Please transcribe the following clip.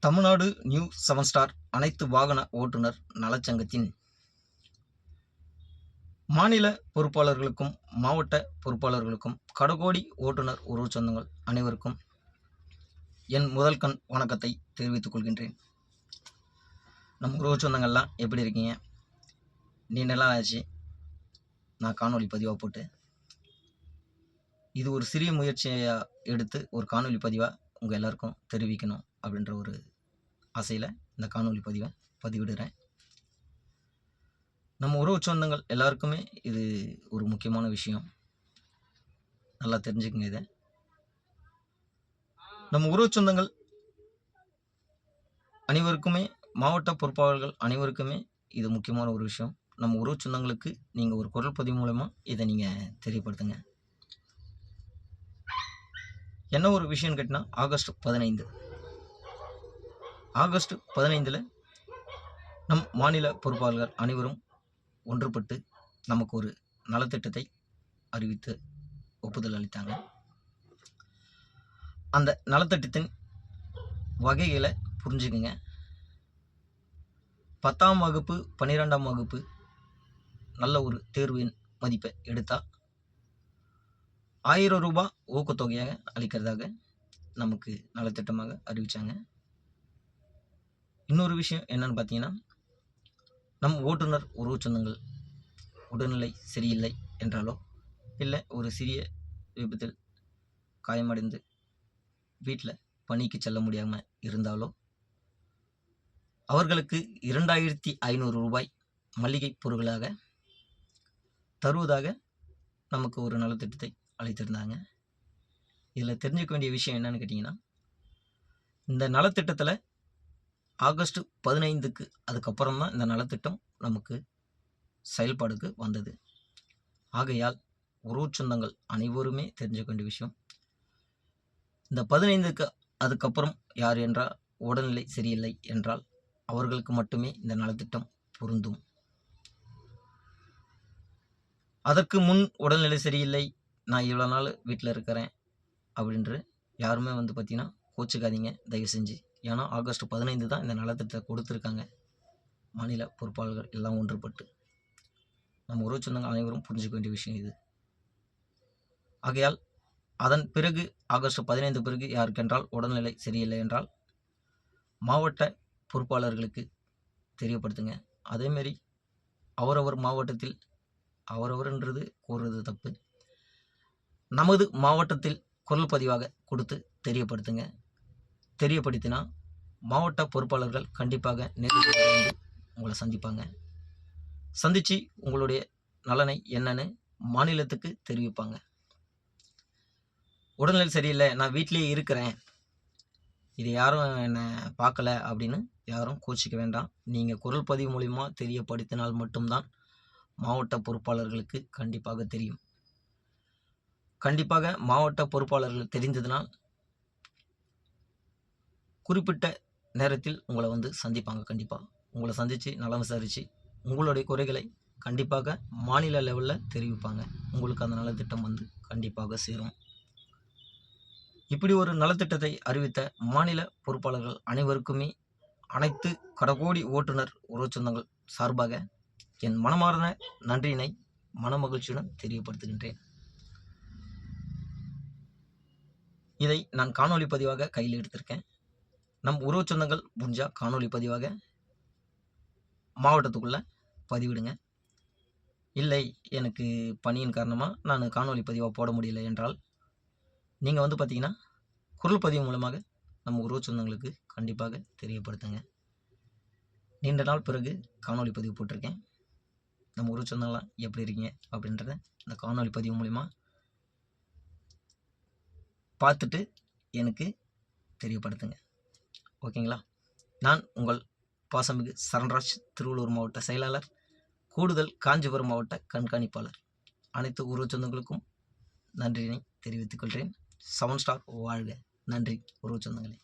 Tamil Nadu new 7 star அனைத்து வாகன ஓட்டுநர் நலச்சங்கத்தின் மாநில பொறுப்பாளர்களுக்கும் மாவட்ட பொறுப்பாளர்களுக்கும் கடகோடி ஓட்டுநர் உறவு சொந்தங்கள் அனைவருக்கும் என் முதல் கண் வணக்கத்தை தெரிவித்துக் கொள்கின்றேன். நம் உறவு சொந்தங்கள்லாம் எப்படி இருக்கீங்க? நீண்ட நாள் ஆச்சு நான் காணொலி பதிவாக போட்டு. இது ஒரு சிறிய முயற்சியை எடுத்து ஒரு காணொலி பதிவாக உங்கள் எல்லாருக்கும் தெரிவிக்கணும் அப்படின்ற ஒரு ஆசையில் இந்த காணொலி பதிவை பதிவிடுறேன். நம்ம உறவு சொந்தங்கள் எல்லாருக்குமே இது ஒரு முக்கியமான விஷயம், நல்லா தெரிஞ்சுக்கங்க. இதை நம்ம உறவு சொந்தங்கள் அனைவருக்குமே, மாவட்ட பொறுப்பாளர்கள் அனைவருக்குமே இது முக்கியமான ஒரு விஷயம். நம்ம உறவு சொந்தங்களுக்கு நீங்கள் ஒரு குரல் பதிவு மூலமாக இதை நீங்கள் தெரியப்படுத்துங்க. என்ன ஒரு விஷயம்னு கேட்டினா, ஆகஸ்ட் 15 நம் மாநில பொறுப்பாளர்கள் அனைவரும் ஒன்றுபட்டு நமக்கு ஒரு நலத்திட்டத்தை அறிவித்து ஒப்புதல் அளித்தாங்க. அந்த நலத்திட்டத்தின் வகைகளை புரிஞ்சுக்குங்க. 10ஆம் வகுப்பு 12ஆம் வகுப்பு நல்ல ஒரு தேர்வின் மதிப்பை எடுத்தால் 1000 ரூபாய் ஊக்கத்தொகையாக அளிக்கிறதாக நமக்கு நலத்திட்டமாக அறிவித்தாங்க. இன்னொரு விஷயம் என்னன்னு பார்த்தீங்கன்னா, நம் ஓட்டுநர் உறவு சொந்தங்கள் உடல்நிலை சரியில்லை என்றாலோ, இல்லை ஒரு சிறிய விபத்தில் காயமடைந்து வீட்டில் பணிக்கு செல்ல முடியாமல் இருந்தாலோ, அவர்களுக்கு 2500 ரூபாய் மளிகை பொருட்களாக தருவதாக நமக்கு ஒரு நலத்திட்டத்தை அளித்திருந்தாங்க. இதில் தெரிஞ்சுக்க வேண்டிய விஷயம் என்னன்னு கேட்டிங்கன்னா, இந்த நலத்திட்டத்தில் ஆகஸ்ட் 15க்கு அதுக்கப்புறம் தான் இந்த நலத்திட்டம் நமக்கு செயல்பாடுக்கு வந்தது. ஆகையால் உறவு சொந்தங்கள் அனைவருமே தெரிஞ்சுக்க வேண்டிய விஷயம், இந்த 15க்கு அதுக்கப்புறம் யார் என்றால் உடல்நிலை சரியில்லை என்றால் அவர்களுக்கு மட்டுமே இந்த நலத்திட்டம் பொருந்தும். அதற்கு முன் உடல்நிலை சரியில்லை, நான் இவ்வளோ நாள் வீட்டில் இருக்கிறேன் அப்படின்று யாருமே பார்த்தீங்கன்னா கோச்சிக்காதீங்க தயவு செஞ்சு. ஏன்னா ஆகஸ்ட் 15 தான் இந்த நலத்திட்டத்தை கொடுத்துருக்காங்க. மாநில பொறுப்பாளர்கள் எல்லாம் ஒன்றுபட்டு நம்ம உறவு சொந்தங்கள் அனைவரும் புரிஞ்சுக்க வேண்டிய விஷயம் இது. ஆகையால் அதன் பிறகு ஆகஸ்ட் 15 பிறகு யாருக்கென்றால் உடல்நிலை சரியில்லை என்றால் மாவட்ட பொறுப்பாளர்களுக்கு தெரியப்படுத்துங்க. அதேமாரி அவரவர் மாவட்டத்தில், அவரவர்ன்றது கூறுறது தப்பு, நமது மாவட்டத்தில் குரல் பதிவாக கொடுத்து தெரியப்படுத்துங்க. தெரியப்படுத்தினா மாவட்ட பொறுப்பாளர்கள் கண்டிப்பாக நேரில் வந்து உங்களை சந்திப்பாங்க. சந்தித்து உங்களுடைய நலனை என்னன்னு மாநிலத்துக்கு தெரிவிப்பாங்க. உடல்நிலை சரியில்லை, நான் வீட்டிலேயே இருக்கிறேன், இது யாரும் என்னை பார்க்கல அப்படின்னு யாரும் கோச்சிக்க வேண்டாம். நீங்கள் குரல் பதிவு மூலிமா தெரியப்படுத்தினால் மட்டும்தான் மாவட்ட பொறுப்பாளர்களுக்கு கண்டிப்பாக தெரியும். கண்டிப்பாக மாவட்ட பொறுப்பாளர்கள் தெரிந்ததுனால் குறிப்பிட்ட நேரத்தில் உங்களை சந்திப்பாங்க. கண்டிப்பாக உங்களை சந்தித்து நலம் விசாரித்து உங்களுடைய குறைகளை கண்டிப்பாக மாநில லெவலில் தெரிவிப்பாங்க. உங்களுக்கு அந்த நலத்திட்டம் கண்டிப்பாக சேரும். இப்படி ஒரு நலத்திட்டத்தை அறிவித்த மாநில பொறுப்பாளர்கள் அனைவருக்குமே அனைத்து கடகோடி ஓட்டுநர் உறவு சொந்தங்கள் சார்பாக என் மனமார்ந்த நன்றியினை மனமகிழ்ச்சியுடன் தெரியப்படுத்துகின்றேன். இதை நான் காணொலி பதிவாக கையில் எடுத்திருக்கேன். நம் உறவு சொந்தங்கள் முடிஞ்சால் காணொலி பதிவாக மாவட்டத்துக்குள்ளே பதிவிடுங்க. இல்லை எனக்கு பணியின் காரணமாக நான் காணொலி பதிவாக போட முடியல என்றால் நீங்கள் பார்த்தீங்கன்னா குரல் பதிவு மூலமாக நம்ம உறவு சொந்தங்களுக்கு கண்டிப்பாக தெரியப்படுத்துங்க. நீண்ட நாள் பிறகு காணொலி பதிவு போட்டிருக்கேன். நம்ம உறவு சொந்தங்களாம் எப்படி இருக்கீங்க அப்படின்றத இந்த காணொலி பதிவு மூலிமா பார்த்துட்டு எனக்கு தெரியப்படுத்துங்க. ஓகேங்களா? நான் உங்கள் பாசமிகு சரண்ராஜ், திருவள்ளூர் மாவட்ட செயலாளர், கூடுதல் காஞ்சிபுரம் மாவட்ட கண்காணிப்பாளர். அனைத்து உறவு சொந்தங்களுக்கும் நன்றியினை தெரிவித்துக் கொள்கிறேன். 7 ஸ்டார் வாழ்க. நன்றி உறவு சொந்தங்களே.